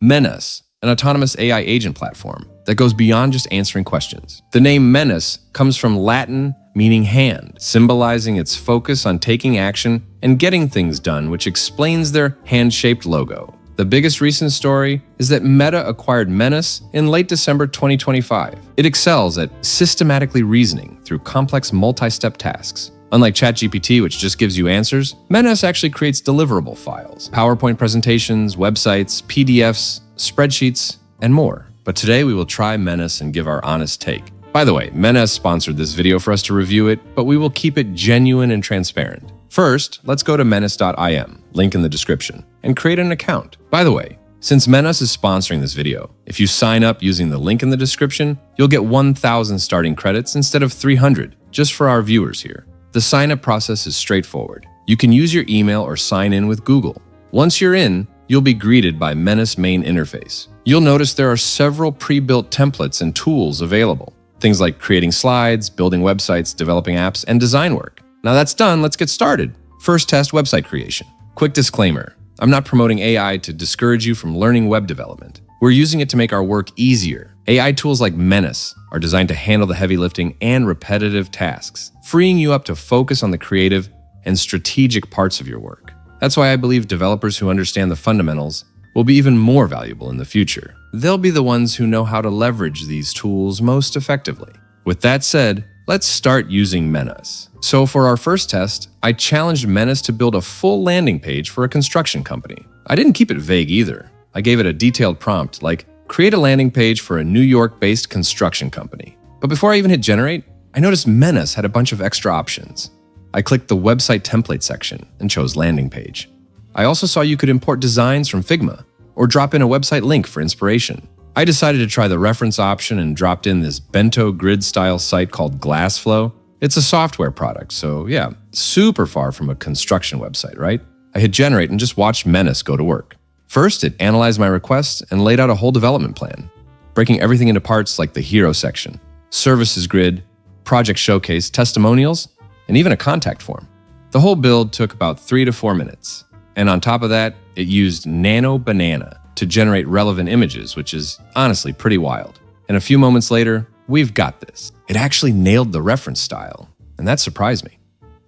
Manus, an autonomous AI agent platform that goes beyond just answering questions. The name Manus comes from Latin meaning hand, symbolizing its focus on taking action and getting things done, which explains their hand-shaped logo. The biggest recent story is that Meta acquired Manus in late December 2025. It excels at systematically reasoning through complex multi-step tasks. Unlike ChatGPT, which just gives you answers, Manus actually creates deliverable files, PowerPoint presentations, websites, PDFs, spreadsheets, and more. But today we will try Manus and give our honest take. By the way, Manus sponsored this video for us to review it, but we will keep it genuine and transparent. First, let's go to manus.im, link in the description, and create an account. By the way, since Manus is sponsoring this video, if you sign up using the link in the description, you'll get 1,000 starting credits instead of 300, just for our viewers here. The sign-up process is straightforward. You can use your email or sign in with Google. Once you're in, you'll be greeted by Manus main interface. You'll notice there are several pre-built templates and tools available. Things like creating slides, building websites, developing apps, and design work. Now that's done, let's get started. First test website creation. Quick disclaimer, I'm not promoting AI to discourage you from learning web development. We're using it to make our work easier. AI tools like Manus are designed to handle the heavy lifting and repetitive tasks, freeing you up to focus on the creative and strategic parts of your work. That's why I believe developers who understand the fundamentals will be even more valuable in the future. They'll be the ones who know how to leverage these tools most effectively. With that said, let's start using Manus. So for our first test, I challenged Manus to build a full landing page for a construction company. I didn't keep it vague either. I gave it a detailed prompt like, create a landing page for a New York-based construction company. But before I even hit generate, I noticed Manus had a bunch of extra options. I clicked the website template section and chose landing page. I also saw you could import designs from Figma or drop in a website link for inspiration. I decided to try the reference option and dropped in this bento grid style site called Glassflow. It's a software product, so yeah, super far from a construction website, right? I hit generate and just watched Manus go to work. First, it analyzed my request and laid out a whole development plan, breaking everything into parts like the hero section, services grid, project showcase, testimonials, and even a contact form. The whole build took about 3 to 4 minutes. And on top of that, it used Nano Banana to generate relevant images, which is honestly pretty wild. And a few moments later, we've got this. It actually nailed the reference style, and that surprised me.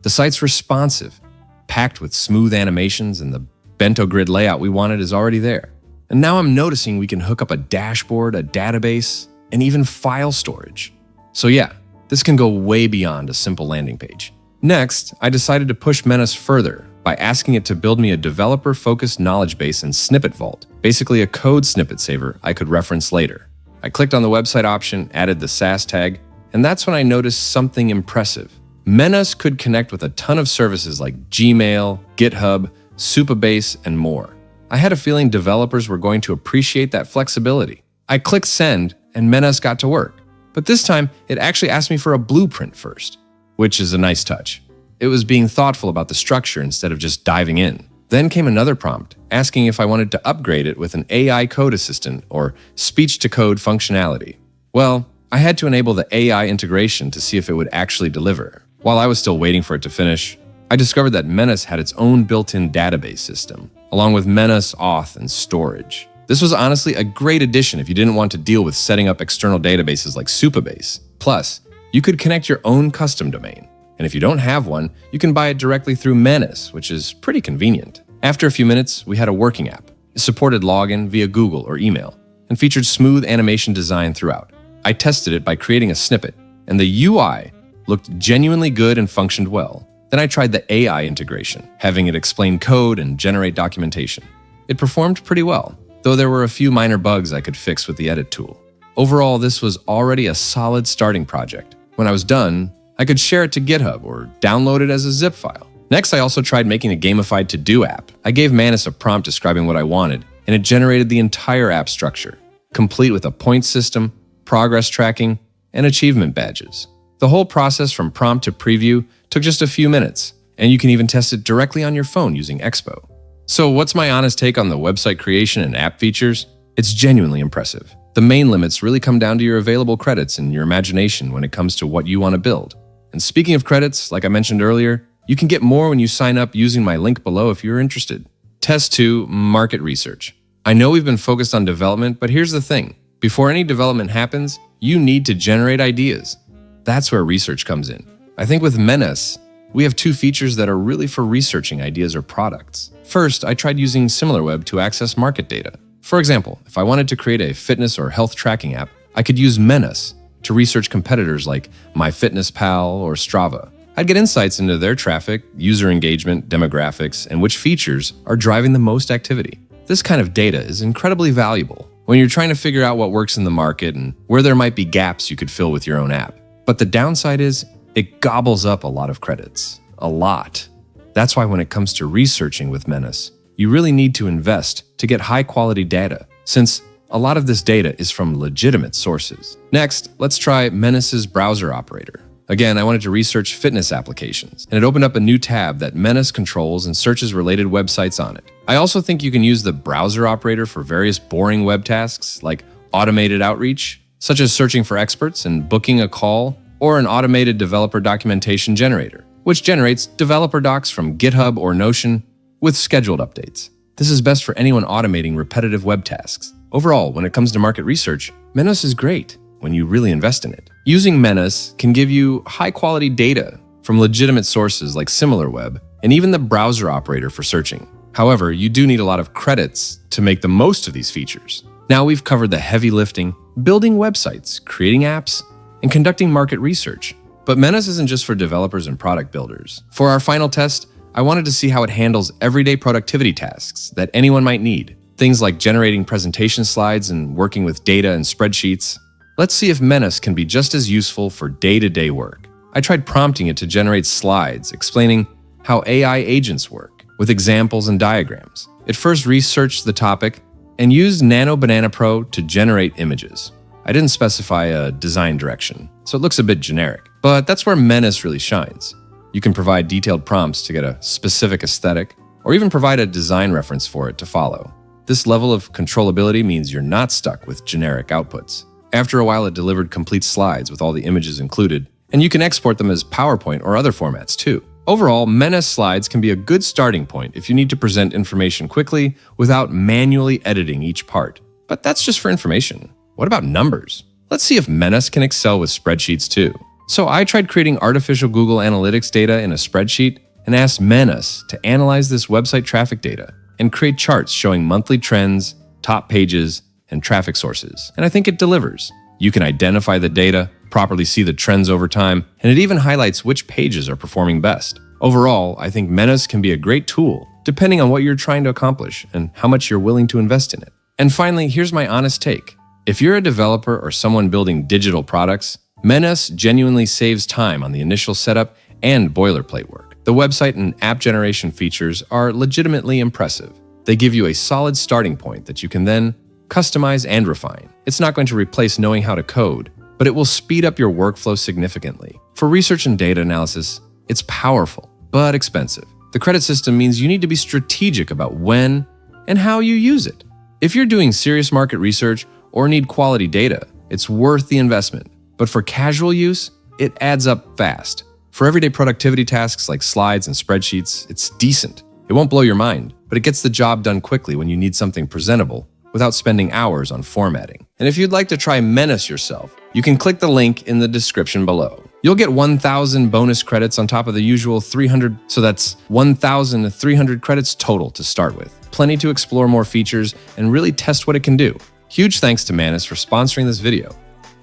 The site's responsive, packed with smooth animations, and the bento grid layout we wanted is already there. And now I'm noticing we can hook up a dashboard, a database, and even file storage. So yeah, this can go way beyond a simple landing page. Next, I decided to push Manus further by asking it to build me a developer-focused knowledge base and snippet vault, basically a code snippet saver I could reference later. I clicked on the website option, added the SAS tag, and that's when I noticed something impressive. Manus could connect with a ton of services like Gmail, GitHub, Supabase, and more. I had a feeling developers were going to appreciate that flexibility. I clicked send, and Manus got to work. But this time, it actually asked me for a blueprint first, which is a nice touch. It was being thoughtful about the structure instead of just diving in. Then came another prompt, asking if I wanted to upgrade it with an AI code assistant or speech-to-code functionality. Well, I had to enable the AI integration to see if it would actually deliver. While I was still waiting for it to finish, I discovered that Manus had its own built-in database system, along with Manus Auth and storage. This was honestly a great addition if you didn't want to deal with setting up external databases like Supabase. Plus, you could connect your own custom domain. And if you don't have one, you can buy it directly through Manus, which is pretty convenient. After a few minutes, we had a working app. It supported login via Google or email and featured smooth animation design throughout. I tested it by creating a snippet, and the UI looked genuinely good and functioned well. Then I tried the AI integration, having it explain code and generate documentation. It performed pretty well, though there were a few minor bugs I could fix with the edit tool. Overall, this was already a solid starting project. When I was done, I could share it to GitHub or download it as a zip file. Next, I also tried making a gamified to-do app. I gave Manus a prompt describing what I wanted, and it generated the entire app structure, complete with a point system, progress tracking, and achievement badges. The whole process from prompt to preview took just a few minutes, and you can even test it directly on your phone using Expo. So what's my honest take on the website creation and app features? It's genuinely impressive. The main limits really come down to your available credits and your imagination when it comes to what you want to build. And speaking of credits, like I mentioned earlier, you can get more when you sign up using my link below if you're interested. Test 2, Market Research. I know we've been focused on development, but here's the thing. Before any development happens, you need to generate ideas. That's where research comes in. I think with Manus, we have two features that are really for researching ideas or products. First, I tried using SimilarWeb to access market data. For example, if I wanted to create a fitness or health tracking app, I could use Manus to research competitors like MyFitnessPal or Strava. I'd get insights into their traffic, user engagement, demographics, and which features are driving the most activity. This kind of data is incredibly valuable when you're trying to figure out what works in the market and where there might be gaps you could fill with your own app. But the downside is it gobbles up a lot of credits. A lot. That's why when it comes to researching with Manus, you really need to invest to get high-quality data, since a lot of this data is from legitimate sources. Next, let's try Manus's browser operator. Again, I wanted to research fitness applications, and it opened up a new tab that Manus controls and searches related websites on it. I also think you can use the browser operator for various boring web tasks like automated outreach, such as searching for experts and booking a call, or an automated developer documentation generator, which generates developer docs from GitHub or Notion with scheduled updates. This is best for anyone automating repetitive web tasks. Overall, when it comes to market research, Manus is great when you really invest in it. Using Manus can give you high-quality data from legitimate sources like SimilarWeb and even the browser operator for searching. However, you do need a lot of credits to make the most of these features. Now we've covered the heavy lifting, building websites, creating apps, and conducting market research. But Manus isn't just for developers and product builders. For our final test, I wanted to see how it handles everyday productivity tasks that anyone might need. Things like generating presentation slides and working with data and spreadsheets. Let's see if Manus can be just as useful for day-to-day work. I tried prompting it to generate slides explaining how AI agents work, with examples and diagrams. It first researched the topic and used Nano Banana Pro to generate images. I didn't specify a design direction, so it looks a bit generic. But that's where Manus really shines. You can provide detailed prompts to get a specific aesthetic, or even provide a design reference for it to follow. This level of controllability means you're not stuck with generic outputs. After a while, it delivered complete slides with all the images included, and you can export them as PowerPoint or other formats too. Overall, Manus slides can be a good starting point if you need to present information quickly without manually editing each part. But that's just for information. What about numbers? Let's see if Manus can excel with spreadsheets too. So I tried creating artificial Google Analytics data in a spreadsheet and asked Manus to analyze this website traffic data and create charts showing monthly trends, top pages, and traffic sources. And I think it delivers. You can identify the data, properly see the trends over time, and it even highlights which pages are performing best. Overall, I think Manus can be a great tool depending on what you're trying to accomplish and how much you're willing to invest in it. And finally, here's my honest take. If you're a developer or someone building digital products, Manus genuinely saves time on the initial setup and boilerplate work. The website and app generation features are legitimately impressive. They give you a solid starting point that you can then customize and refine. It's not going to replace knowing how to code, but it will speed up your workflow significantly. For research and data analysis, it's powerful, but expensive. The credit system means you need to be strategic about when and how you use it. If you're doing serious market research or need quality data, it's worth the investment. But for casual use, it adds up fast. For everyday productivity tasks like slides and spreadsheets, it's decent. It won't blow your mind, but it gets the job done quickly when you need something presentable without spending hours on formatting. And if you'd like to try Manus yourself, you can click the link in the description below. You'll get 1,000 bonus credits on top of the usual 300, so that's 1,300 credits total to start with. Plenty to explore more features and really test what it can do. Huge thanks to Manus for sponsoring this video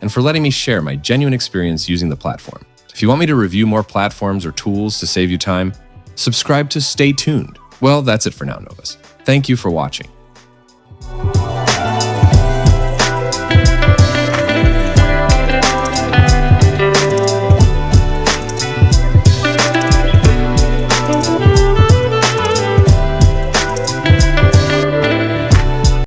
and for letting me share my genuine experience using the platform. If you want me to review more platforms or tools to save you time, subscribe to Stay Tuned. Well, that's it for now, Novas. Thank you for watching.